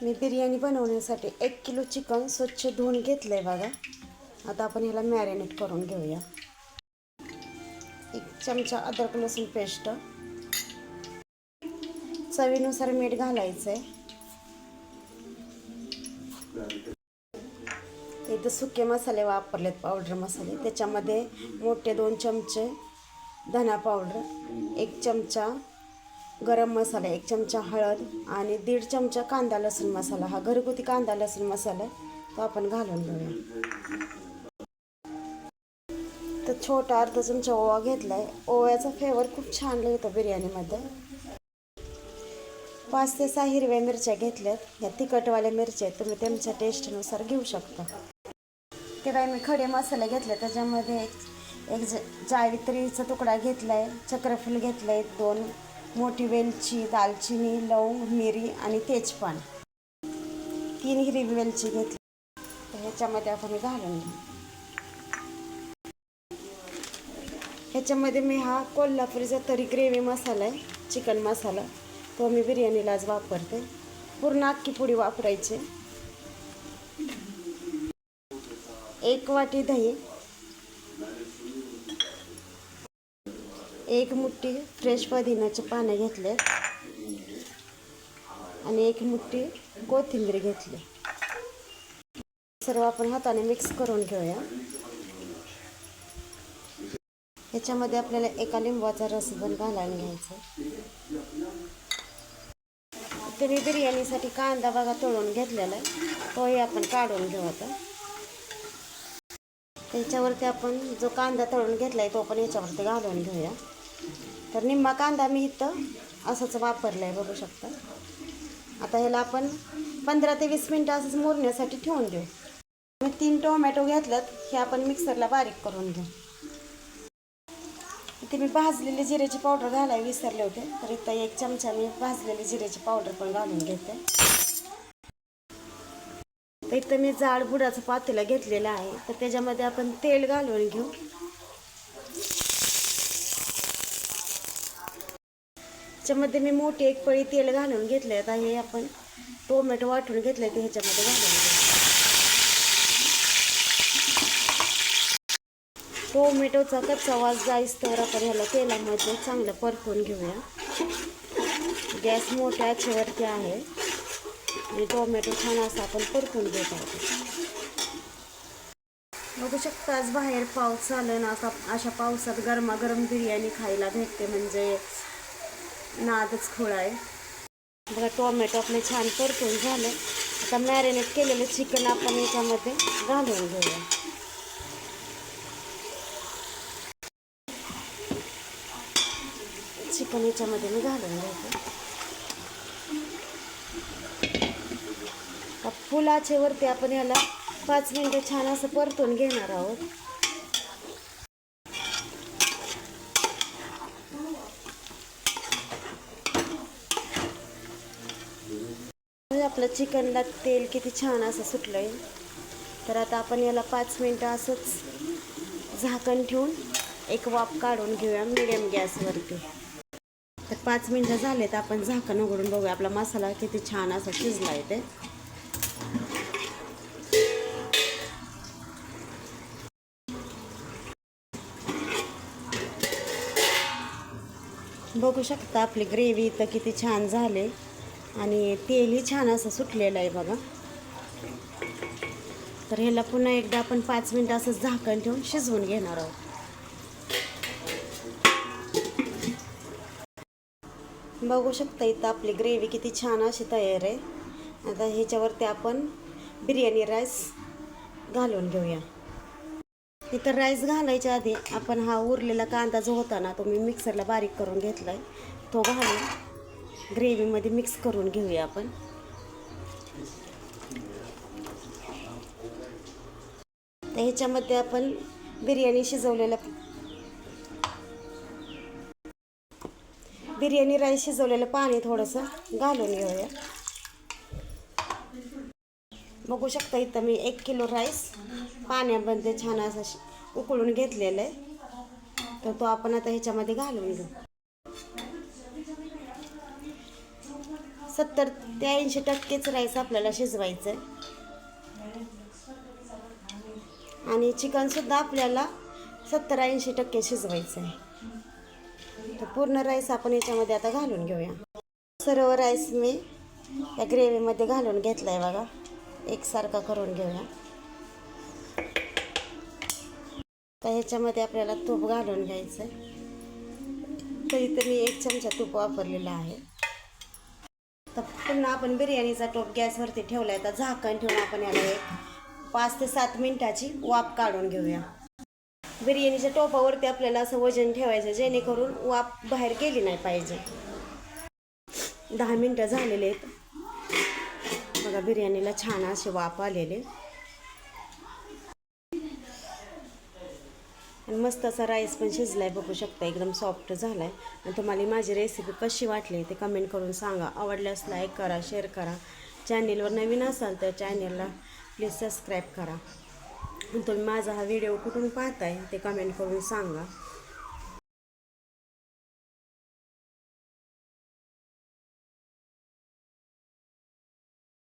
मी बिर्याणी बनवण्यासाठी 1 kilo chicken स्वच्छ धुवून घेतलं आहे बघा. आता आपण ह्याला मॅरिनेट करून घेऊया. 1 चमचा अद्रक लसूण पेस्ट, चवीनुसार मीठ घालायचं आहे. इथं सुके मसाले वापरलेत, पावडर मसाले. त्याच्यामध्ये मोठे 2 चमचे धना पावडर, 1 चमचा गरम मसाला, 1 चमचा हळद आणि 1.5 चमचा कांदा लसूण मसाला. हा घरगुती कांदा लसूण मसाला तो आपण घालून घेऊया. तर छोटा अर्धा चमचा ओवा घेतला आहे. ओव्याचा फ्लेवर खूप छान येतो बिर्याणीमध्ये. 5 ते 6 हिरव्या मिरच्या घेतल्यात. या तिखटवाल्या मिरच्या आहेत, तुम्ही तुमच्या टेस्टनुसार घेऊ शकता. ते बाई मी खडे मसाले घेतले. त्याच्यामध्ये एक जावित्रीचा तुकडा घेतला आहे, चक्रफूल घेतलं आहे, 2 मोठी वेलची, दालचिनी, लवंग, मिरी आणि तेजपान, 3 हिरवी वेलची घेतली. तर ह्याच्यामध्ये आपण घालून घेऊ. ह्याच्यामध्ये मी हा कोल्हापुरीचा तरी ग्रेव्ही मसाला आहे, चिकन मसाला, तो मी बिर्याणीलाच वापरते. पूर्ण अख्खी पुडी वापरायची. 1 वाटी दही, 1 मुठ्ठी फ्रेश पुदिन्याचे पाने घेतले आणि 1 मुठ्ठी कोथिंबीर घेतली. सर्व आपण हाताने मिक्स करून घेऊया. ह्याच्यामध्ये आपल्याला 1 लिंबाचा रस पण घालायला घ्यायचा. तरी बिर्याणीसाठी कांदा बघा तळून घेतलेला आहे, तोही आपण काढून घेऊ. आता त्याच्यावरती आपण जो कांदा तळून घेतला आहे तो पण याच्यावरती घालून घेऊया. तर निम्मा कांदा मी इथं असंच वापरला आहे, बघू शकता. आता ह्याला आपण 15 ते 20 मिनटं असंच मुरण्यासाठी ठेवून देऊ. मी 3 टोमॅटो घेतल्यात, हे आपण मिक्सरला बारीक करून घेऊ. इथे मी भाजलेली जिऱ्याची पावडर घालायला विसरले होते, तर इथं 1 चमचा मी भाजलेली जिऱ्याची पावडर पण घालून घेते. तर इथं मी जाड बुडाचं पातेलं घेतलेलं आहे, तर त्याच्यामध्ये आपण तेल घालून घेऊ. त्याच्यामध्ये मी मोठी 1 पळी तेल घालून घेतले. आता हे आपण टोमॅटो वाटून घेतले ते ह्याच्यामध्ये घालून घेऊ. टोमॅटोचा कच्चा वास जाईस तर आपण ह्याला तेलामध्ये चांगलं परतून घेऊया. गॅस मोठ्या आचेवरती आहे आणि टोमॅटो छान असं आपण परतून घेत आहोत. बघू शकता आज बाहेर पाऊस चालू ना. अशा पावसात गरमागरम बिर्याणी खायला भेटते म्हणजे नादच खुळा आहे. बघा टोमॅटो आपले छान परतून झाले. आता मॅरिनेट केलेलं चिकन आपण याच्यामध्ये घालून घेऊया. चिकन याच्यामध्ये मी घालून घेते. फुल आचेवरती आपण ह्याला 5 मिनिटं छान असं परतून घेणार आहोत. आपलं चिकनला तेल किती छान असं सुटलंय. तर आता आपण याला 5 मिनिटं असंच झाकण ठेवून एक वाफ काढून घेऊया मिडियम गॅसवरती. तर 5 मिनिटं झाले तर आपण झाकण उघडून बघूया आपला मसाला किती छान असा शिजला आहे. ते बघू शकता आपली ग्रेव्ही तर किती छान झाले आणि तेलही छान असं सुटलेलं आहे बघा. तर ह्याला पुन्हा एकदा आपण 5 मिनिटं असं झाकण ठेवून शिजवून घेणार आहोत. बघू शकता इथं आपली ग्रेव्ही किती छान अशी तयार आहे. आता ह्याच्यावरती आपण बिर्याणी राईस घालून घेऊया. इथं राईस घालायच्या आधी आपण हा उरलेला कांदा जो होता ना तो मी मिक्सरला बारीक करून घेतला आहे, तो घालून ग्रेव्हीमध्ये मिक्स करून घेऊया आपण. तर ह्याच्यामध्ये आपण बिर्याणी राईस शिजवलेलं पाणी थोडंसं घालून घेऊया. बघू शकता इथं मी 1 किलो राईस पाण्यामध्ये छान असं उकळून घेतलेलं आहे. तर तो आपण आता ह्याच्यामध्ये घालून घेऊ. 70 ते 80% राईस आपल्याला शिजवायचं आहे. आणि चिकनसुद्धा आपल्याला 70-80% शिजवायचं आहे. तर पूर्ण राईस आपण याच्यामध्ये आता घालून घेऊया. सर्व राईस मी या ग्रेव्हीमध्ये घालून घेतला आहे बघा. एकसारखा करून घेऊया. तर ह्याच्यामध्ये आपल्याला तूप घालून घ्यायचं आहे. तर इथं मी 1 चमचा तूप वापरलेला आहे. तर पुन्हा आपण बिर्याणीचा टोप गॅसवरती ठेवला आहे. तर झाकण ठेवून आपण याला एक 5 ते 7 मिनिटाची वाफ काढून घेऊया. बिर्याणीच्या टोपावरती आपल्याला असं वजन ठेवायचं जेणेकरून वाफ बाहेर गेली नाही पाहिजे. 10 मिनटं झालेले आहेत बघा. बिर्याणीला छान असे वाफ आलेले आणि मस्त असा राईस पण शिजलाय बघू शकता. एकदम सॉफ्ट झालाय. आणि तुम्हाला माझी रेसिपी कशी वाटली ते कमेंट करून सांगा. आवडल्यास लाईक करा, शेअर करा. चॅनेलवर नवीन असाल तर चॅनेलला प्लीज सबस्क्राईब करा. तुम्ही माझा हा व्हिडिओ कुठून पाहताय ते कमेंट करून सांगा.